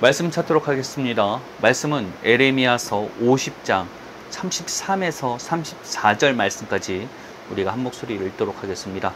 말씀 찾도록 하겠습니다. 말씀은 에레미야서 50장 33에서 34절 말씀까지 우리가 한 목소리로 읽도록 하겠습니다.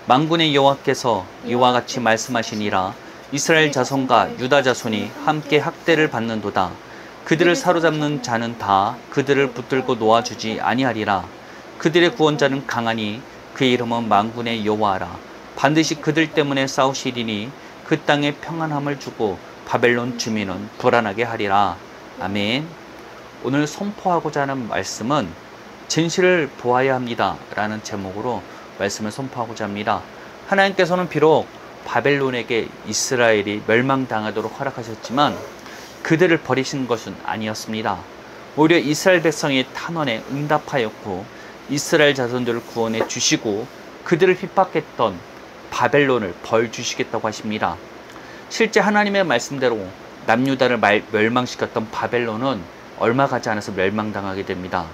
만군의 여호와께서 이와 같이 말씀하시니라. 이스라엘 자손과 유다 자손이 함께 학대를 받는도다. 그들을 사로잡는 자는 다 그들을 붙들고 놓아주지 아니하리라. 그들의 구원자는 강하니 그의 이름은 만군의 여호와라. 반드시 그들 때문에 싸우시리니 그 땅에 평안함을 주고 바벨론 주민은 불안하게 하리라. 아멘. 오늘 선포하고자 하는 말씀은 진실을 보아야 합니다 라는 제목으로 말씀을 선포하고자 합니다. 하나님께서는 비록 바벨론에게 이스라엘이 멸망당하도록 허락하셨지만 그들을 버리신 것은 아니었습니다. 오히려 이스라엘 백성의 탄원에 응답하였고 이스라엘 자손들을 구원해 주시고 그들을 핍박했던 바벨론을 벌 주시겠다고 하십니다. 실제 하나님의 말씀대로 남유다를 멸망시켰던 바벨론은 얼마 가지 않아서 멸망당하게 됩니다.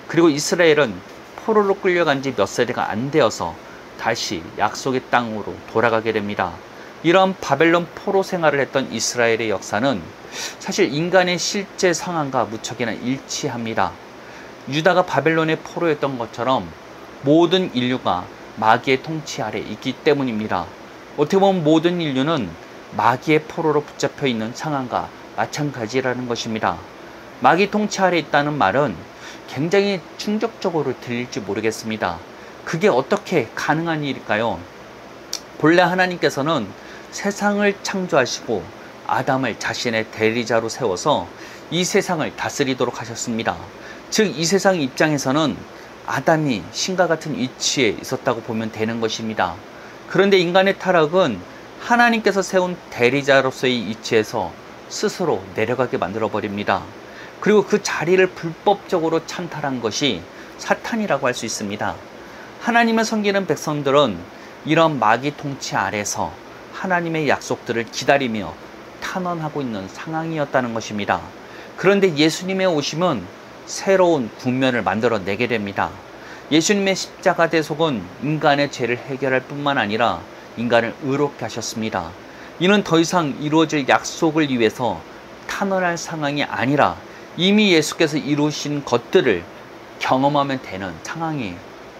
그리고 이스라엘은 포로로 끌려간 지 몇 세대가 안 되어서 다시 약속의 땅으로 돌아가게 됩니다. 이런 바벨론 포로 생활을 했던 이스라엘의 역사는 사실 인간의 실제 상황과 무척이나 일치합니다. 유다가 바벨론의 포로였던 것처럼 모든 인류가 마귀의 통치 아래 있기 때문입니다. 어떻게 보면 모든 인류는 마귀의 포로로 붙잡혀 있는 상황과 마찬가지라는 것입니다. 마귀 통치 아래 있다는 말은 굉장히 충격적으로 들릴지 모르겠습니다. 그게 어떻게 가능한 일일까요? 본래 하나님께서는 세상을 창조하시고 아담을 자신의 대리자로 세워서 이 세상을 다스리도록 하셨습니다. 즉 이 세상 입장에서는 아담이 신과 같은 위치에 있었다고 보면 되는 것입니다. 그런데 인간의 타락은 하나님께서 세운 대리자로서의 위치에서 스스로 내려가게 만들어버립니다. 그리고 그 자리를 불법적으로 찬탈한 것이 사탄이라고 할 수 있습니다. 하나님을 섬기는 백성들은 이런 마귀 통치 아래서 하나님의 약속들을 기다리며 탄원하고 있는 상황이었다는 것입니다. 그런데 예수님의 오심은 새로운 국면을 만들어내게 됩니다. 예수님의 십자가 대속은 인간의 죄를 해결할 뿐만 아니라 인간을 의롭게 하셨습니다. 이는 더 이상 이루어질 약속을 위해서 탄원할 상황이 아니라 이미 예수께서 이루신 것들을 경험하면 되는 상황이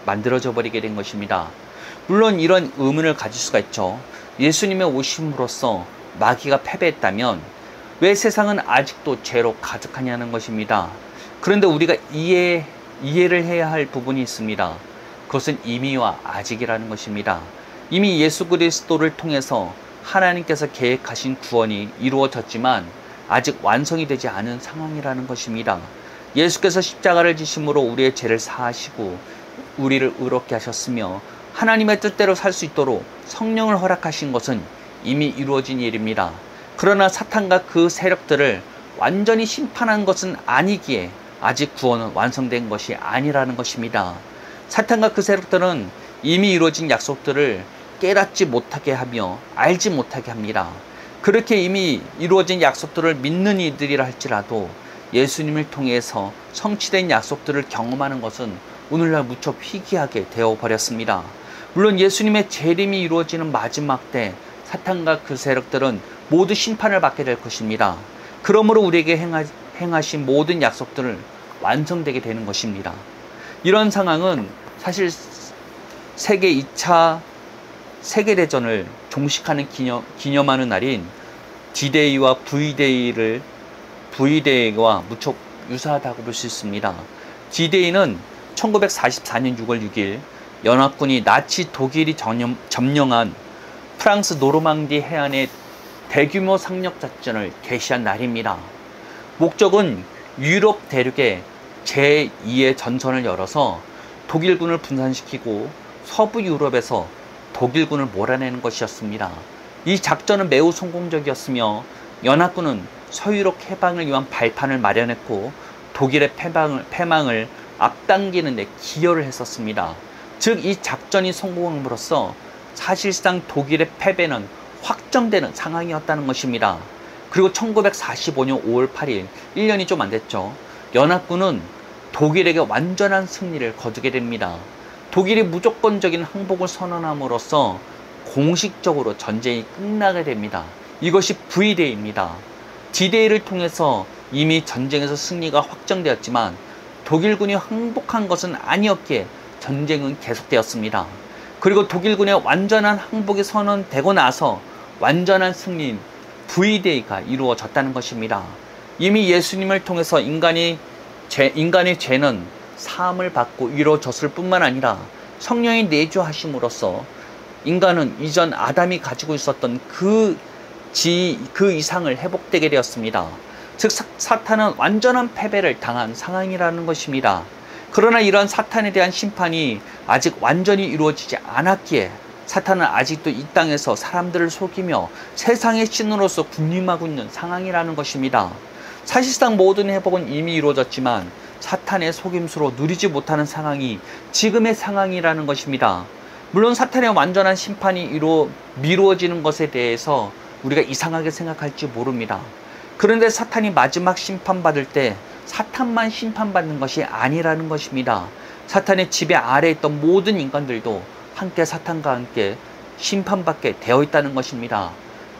만들어져 버리게 된 것입니다. 물론 이런 의문을 가질 수가 있죠. 예수님의 오심으로써 마귀가 패배했다면 왜 세상은 아직도 죄로 가득하냐는 것입니다. 그런데 우리가 이해를 해야 할 부분이 있습니다. 그것은 이미와 아직이라는 것입니다. 이미 예수 그리스도를 통해서 하나님께서 계획하신 구원이 이루어졌지만 아직 완성이 되지 않은 상황이라는 것입니다. 예수께서 십자가를 지심으로 우리의 죄를 사하시고 우리를 의롭게 하셨으며 하나님의 뜻대로 살 수 있도록 성령을 허락하신 것은 이미 이루어진 일입니다. 그러나 사탄과 그 세력들을 완전히 심판한 것은 아니기에 아직 구원은 완성된 것이 아니라는 것입니다. 사탄과 그 세력들은 이미 이루어진 약속들을 깨닫지 못하게 하며 알지 못하게 합니다. 그렇게 이미 이루어진 약속들을 믿는 이들이라 할지라도 예수님을 통해서 성취된 약속들을 경험하는 것은 오늘날 무척 희귀하게 되어버렸습니다. 물론 예수님의 재림이 이루어지는 마지막 때 사탄과 그 세력들은 모두 심판을 받게 될 것입니다. 그러므로 우리에게 행하신 모든 약속들을 완성되게 되는 것입니다. 이런 상황은 사실 세계 2차 세계대전을 종식하는 기념하는 날인 D-Day와 V-Day와 무척 유사하다고 볼 수 있습니다. D-Day는 1944년 6월 6일 연합군이 나치 독일이 점령한 프랑스 노르망디 해안의 대규모 상륙 작전을 개시한 날입니다. 목적은 유럽 대륙에 제2의 전선을 열어서 독일군을 분산시키고 서부 유럽에서 독일군을 몰아내는 것이었습니다. 이 작전은 매우 성공적이었으며 연합군은 서유럽 해방을 위한 발판을 마련했고 독일의 패망을 앞당기는 데 기여를 했었습니다. 즉 이 작전이 성공함으로써 사실상 독일의 패배는 확정되는 상황이었다는 것입니다. 그리고 1945년 5월 8일 1년이 좀 안 됐죠. 연합군은 독일에게 완전한 승리를 거두게 됩니다. 독일이 무조건적인 항복을 선언함으로써 공식적으로 전쟁이 끝나게 됩니다. 이것이 V-Day입니다. D-Day를 통해서 이미 전쟁에서 승리가 확정되었지만 독일군이 항복한 것은 아니었기에 전쟁은 계속되었습니다. 그리고 독일군의 완전한 항복이 선언되고 나서 완전한 승리인 V-Day가 이루어졌다는 것입니다. 이미 예수님을 통해서 인간의 죄는 사함을 받고 이루어졌을 뿐만 아니라 성령이 내주하심으로써 인간은 이전 아담이 가지고 있었던 그 이상을 회복되게 되었습니다. 즉 사탄은 완전한 패배를 당한 상황이라는 것입니다. 그러나 이러한 사탄에 대한 심판이 아직 완전히 이루어지지 않았기에 사탄은 아직도 이 땅에서 사람들을 속이며 세상의 신으로서 군림하고 있는 상황이라는 것입니다. 사실상 모든 회복은 이미 이루어졌지만 사탄의 속임수로 누리지 못하는 상황이 지금의 상황이라는 것입니다. 물론 사탄의 완전한 심판이 미루어지는 것에 대해서 우리가 이상하게 생각할지 모릅니다. 그런데 사탄이 마지막 심판받을 때 사탄만 심판받는 것이 아니라는 것입니다. 사탄의 지배 아래에 있던 모든 인간들도 함께 사탄과 함께 심판받게 되어 있다는 것입니다.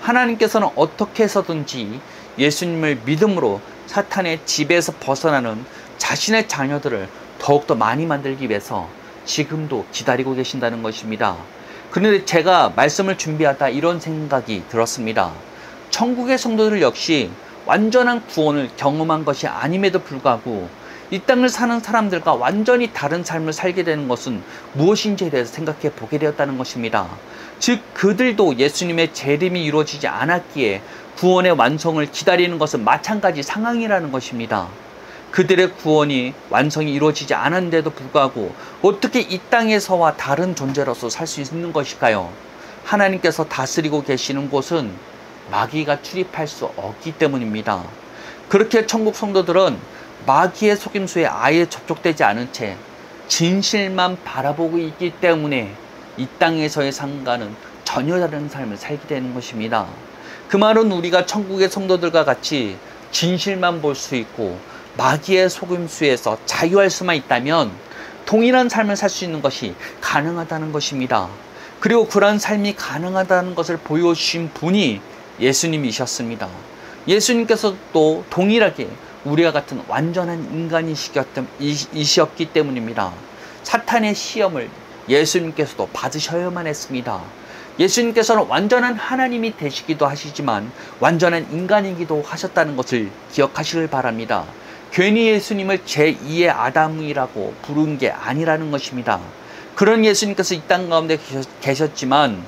하나님께서는 어떻게 해서든지 예수님을 믿음으로 사탄의 지배에서 벗어나는 자신의 자녀들을 더욱더 많이 만들기 위해서 지금도 기다리고 계신다는 것입니다. 그런데 제가 말씀을 준비하다 이런 생각이 들었습니다. 천국의 성도들 역시 완전한 구원을 경험한 것이 아님에도 불구하고 이 땅을 사는 사람들과 완전히 다른 삶을 살게 되는 것은 무엇인지에 대해서 생각해 보게 되었다는 것입니다. 즉 그들도 예수님의 재림이 이루어지지 않았기에 구원의 완성을 기다리는 것은 마찬가지 상황이라는 것입니다. 그들의 구원이 완성이 이루어지지 않았는데도 불구하고 어떻게 이 땅에서와 다른 존재로서 살 수 있는 것일까요? 하나님께서 다스리고 계시는 곳은 마귀가 출입할 수 없기 때문입니다. 그렇게 천국 성도들은 마귀의 속임수에 아예 접촉되지 않은 채 진실만 바라보고 있기 때문에 이 땅에서의 상과는 전혀 다른 삶을 살게 되는 것입니다. 그 말은 우리가 천국의 성도들과 같이 진실만 볼 수 있고 마귀의 속임수에서 자유할 수만 있다면 동일한 삶을 살 수 있는 것이 가능하다는 것입니다. 그리고 그러한 삶이 가능하다는 것을 보여주신 분이 예수님이셨습니다. 예수님께서 또 동일하게 우리와 같은 완전한 인간이셨기 때문입니다. 사탄의 시험을 예수님께서도 받으셔야만 했습니다. 예수님께서는 완전한 하나님이 되시기도 하시지만 완전한 인간이기도 하셨다는 것을 기억하시길 바랍니다. 괜히 예수님을 제2의 아담이라고 부른 게 아니라는 것입니다. 그런 예수님께서 이 땅 가운데 계셨지만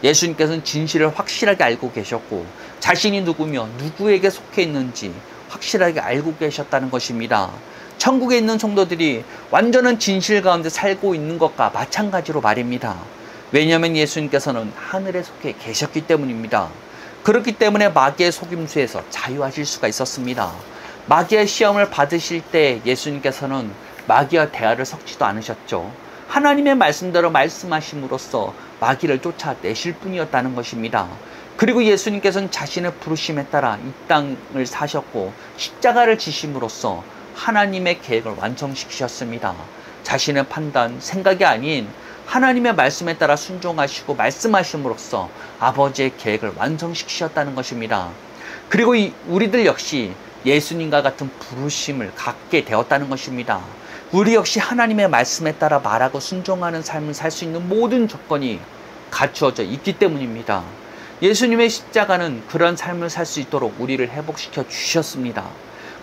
예수님께서는 진실을 확실하게 알고 계셨고 자신이 누구며 누구에게 속해 있는지 확실하게 알고 계셨다는 것입니다. 천국에 있는 성도들이 완전한 진실 가운데 살고 있는 것과 마찬가지로 말입니다. 왜냐하면 예수님께서는 하늘에 속해 계셨기 때문입니다. 그렇기 때문에 마귀의 속임수에서 자유하실 수가 있었습니다. 마귀의 시험을 받으실 때 예수님께서는 마귀와 대화를 섞지도 않으셨죠. 하나님의 말씀대로 말씀하심으로써 마귀를 쫓아내실 뿐이었다는 것입니다. 그리고 예수님께서는 자신의 부르심에 따라 이 땅을 사셨고 십자가를 지심으로써 하나님의 계획을 완성시키셨습니다. 자신의 판단, 생각이 아닌 하나님의 말씀에 따라 순종하시고 말씀하심으로써 아버지의 계획을 완성시키셨다는 것입니다. 그리고 우리들 역시 예수님과 같은 부르심을 갖게 되었다는 것입니다. 우리 역시 하나님의 말씀에 따라 말하고 순종하는 삶을 살 수 있는 모든 조건이 갖추어져 있기 때문입니다. 예수님의 십자가는 그런 삶을 살 수 있도록 우리를 회복시켜 주셨습니다.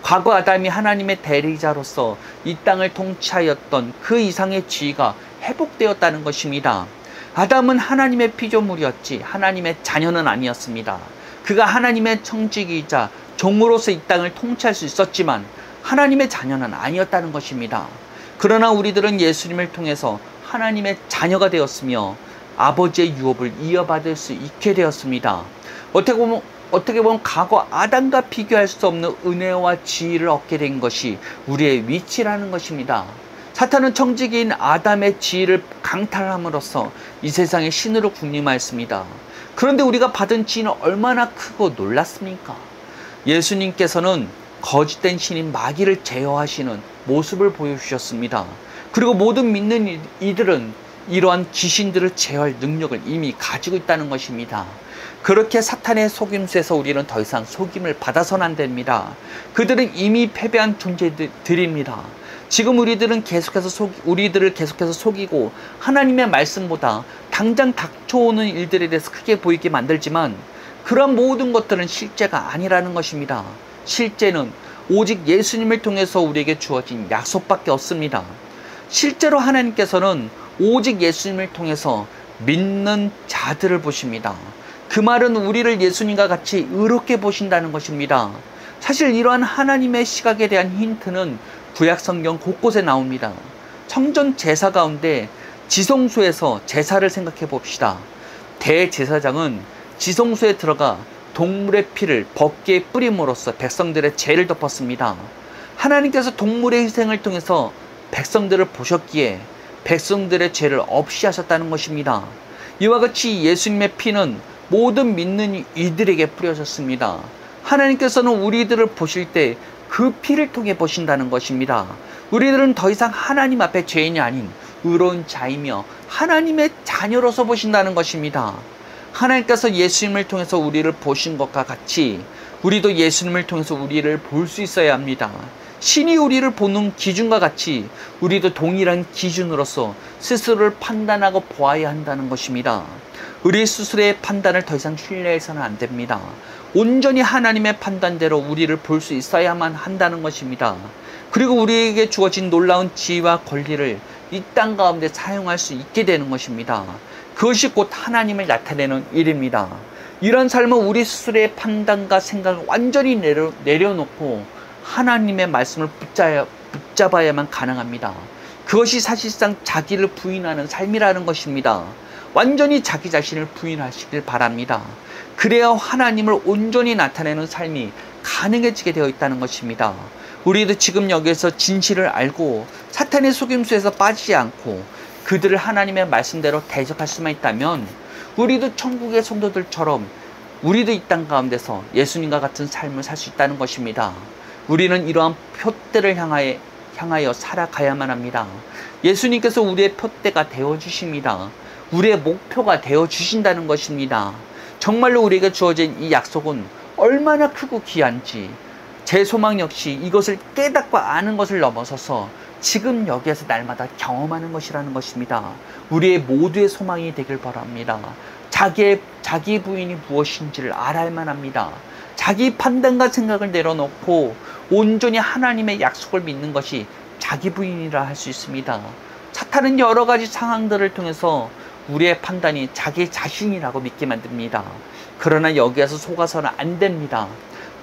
과거 아담이 하나님의 대리자로서 이 땅을 통치하였던 그 이상의 지위가 회복되었다는 것입니다. 아담은 하나님의 피조물이었지 하나님의 자녀는 아니었습니다. 그가 하나님의 청지기이자 종으로서 이 땅을 통치할 수 있었지만 하나님의 자녀는 아니었다는 것입니다. 그러나 우리들은 예수님을 통해서 하나님의 자녀가 되었으며 아버지의 유업을 이어받을 수 있게 되었습니다. 어떻게 보면 과거 아담과 비교할 수 없는 은혜와 지위를 얻게 된 것이 우리의 위치라는 것입니다. 사탄은 청지기인 아담의 지위를 강탈함으로써 이 세상의 신으로 군림하였습니다. 그런데 우리가 받은 지위는 얼마나 크고 놀랐습니까? 예수님께서는 거짓된 신인 마귀를 제어하시는 모습을 보여주셨습니다. 그리고 모든 믿는 이들은 이러한 귀신들을 제어할 능력을 이미 가지고 있다는 것입니다. 그렇게 사탄의 속임수에서 우리는 더 이상 속임을 받아서는 안 됩니다. 그들은 이미 패배한 존재들입니다. 지금 우리들을 계속해서 속이고 하나님의 말씀보다 당장 닥쳐오는 일들에 대해서 크게 보이게 만들지만 그런 모든 것들은 실제가 아니라는 것입니다. 실제는 오직 예수님을 통해서 우리에게 주어진 약속밖에 없습니다. 실제로 하나님께서는 오직 예수님을 통해서 믿는 자들을 보십니다. 그 말은 우리를 예수님과 같이 의롭게 보신다는 것입니다. 사실 이러한 하나님의 시각에 대한 힌트는 구약 성경 곳곳에 나옵니다. 성전 제사 가운데 지성소에서 제사를 생각해 봅시다. 대제사장은 지성소에 들어가 동물의 피를 벗기에 뿌림으로써 백성들의 죄를 덮었습니다. 하나님께서 동물의 희생을 통해서 백성들을 보셨기에 백성들의 죄를 없이 하셨다는 것입니다. 이와 같이 예수님의 피는 모든 믿는 이들에게 뿌려졌습니다. 하나님께서는 우리들을 보실 때 그 피를 통해 보신다는 것입니다. 우리들은 더 이상 하나님 앞에 죄인이 아닌 의로운 자이며 하나님의 자녀로서 보신다는 것입니다. 하나님께서 예수님을 통해서 우리를 보신 것과 같이 우리도 예수님을 통해서 우리를 볼 수 있어야 합니다. 신이 우리를 보는 기준과 같이 우리도 동일한 기준으로서 스스로를 판단하고 보아야 한다는 것입니다. 우리 스스로의 판단을 더 이상 신뢰해서는 안 됩니다. 온전히 하나님의 판단대로 우리를 볼 수 있어야만 한다는 것입니다. 그리고 우리에게 주어진 놀라운 지위와 권리를 이 땅 가운데 사용할 수 있게 되는 것입니다. 그것이 곧 하나님을 나타내는 일입니다. 이런 삶은 우리 스스로의 판단과 생각을 완전히 내려놓고 하나님의 말씀을 붙잡아야만 가능합니다. 그것이 사실상 자기를 부인하는 삶이라는 것입니다. 완전히 자기 자신을 부인하시길 바랍니다. 그래야 하나님을 온전히 나타내는 삶이 가능해지게 되어 있다는 것입니다. 우리도 지금 여기에서 진실을 알고 사탄의 속임수에서 빠지지 않고 그들을 하나님의 말씀대로 대적할 수만 있다면 우리도 천국의 성도들처럼 우리도 이 땅 가운데서 예수님과 같은 삶을 살 수 있다는 것입니다. 우리는 이러한 표대를 향하여 살아가야만 합니다. 예수님께서 우리의 표대가 되어주십니다. 우리의 목표가 되어주신다는 것입니다. 정말로 우리에게 주어진 이 약속은 얼마나 크고 귀한지 제 소망 역시 이것을 깨닫고 아는 것을 넘어서서 지금 여기에서 날마다 경험하는 것이라는 것입니다. 우리의 모두의 소망이 되길 바랍니다. 자기 부인이 무엇인지를 알아야만 합니다. 자기 판단과 생각을 내려놓고 온전히 하나님의 약속을 믿는 것이 자기 부인이라 할 수 있습니다. 사탄은 여러 가지 상황들을 통해서 우리의 판단이 자기 자신이라고 믿게 만듭니다. 그러나 여기에서 속아서는 안 됩니다.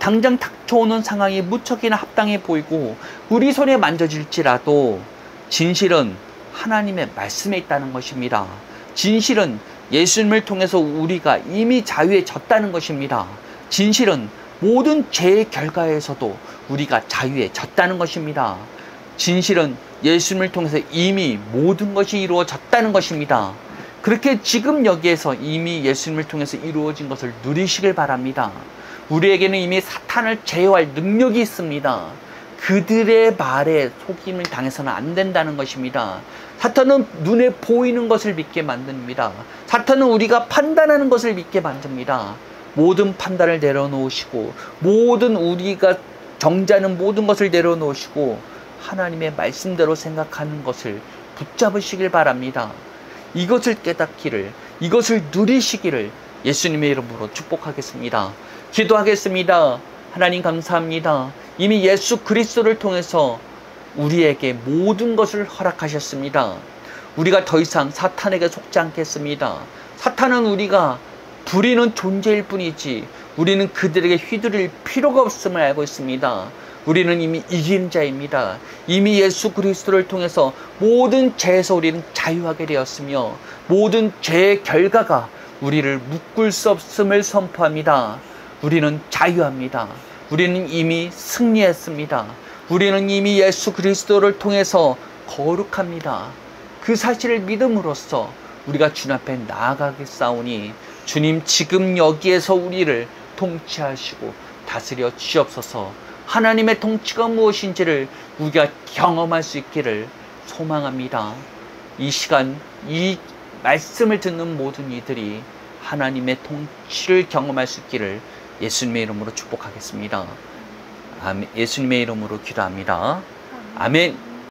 당장 닥쳐오는 상황이 무척이나 합당해 보이고 우리 손에 만져질지라도 진실은 하나님의 말씀에 있다는 것입니다. 진실은 예수님을 통해서 우리가 이미 자유해졌다는 것입니다. 진실은 모든 죄의 결과에서도 우리가 자유해졌다는 것입니다. 진실은 예수님을 통해서 이미 모든 것이 이루어졌다는 것입니다. 그렇게 지금 여기에서 이미 예수님을 통해서 이루어진 것을 누리시길 바랍니다. 우리에게는 이미 사탄을 제어할 능력이 있습니다. 그들의 말에 속임을 당해서는 안 된다는 것입니다. 사탄은 눈에 보이는 것을 믿게 만듭니다. 사탄은 우리가 판단하는 것을 믿게 만듭니다. 모든 판단을 내려놓으시고 모든 우리가 정죄하는 모든 것을 내려놓으시고 하나님의 말씀대로 생각하는 것을 붙잡으시길 바랍니다. 이것을 깨닫기를, 이것을 누리시기를 예수님의 이름으로 축복하겠습니다. 기도하겠습니다. 하나님 감사합니다. 이미 예수 그리스도를 통해서 우리에게 모든 것을 허락하셨습니다. 우리가 더 이상 사탄에게 속지 않겠습니다. 사탄은 우리가 부리는 존재일 뿐이지 우리는 그들에게 휘둘릴 필요가 없음을 알고 있습니다. 우리는 이미 이긴 자입니다. 이미 예수 그리스도를 통해서 모든 죄에서 우리는 자유하게 되었으며 모든 죄의 결과가 우리를 묶을 수 없음을 선포합니다. 우리는 자유합니다. 우리는 이미 승리했습니다. 우리는 이미 예수 그리스도를 통해서 거룩합니다. 그 사실을 믿음으로써 우리가 주님 앞에 나아가겠사오니 주님 지금 여기에서 우리를 통치하시고 다스려 주시옵소서. 하나님의 통치가 무엇인지를 우리가 경험할 수 있기를 소망합니다. 이 시간 이 말씀을 듣는 모든 이들이 하나님의 통치를 경험할 수 있기를 예수님의 이름으로 축복하겠습니다. 예수님의 이름으로 기도합니다. 아멘.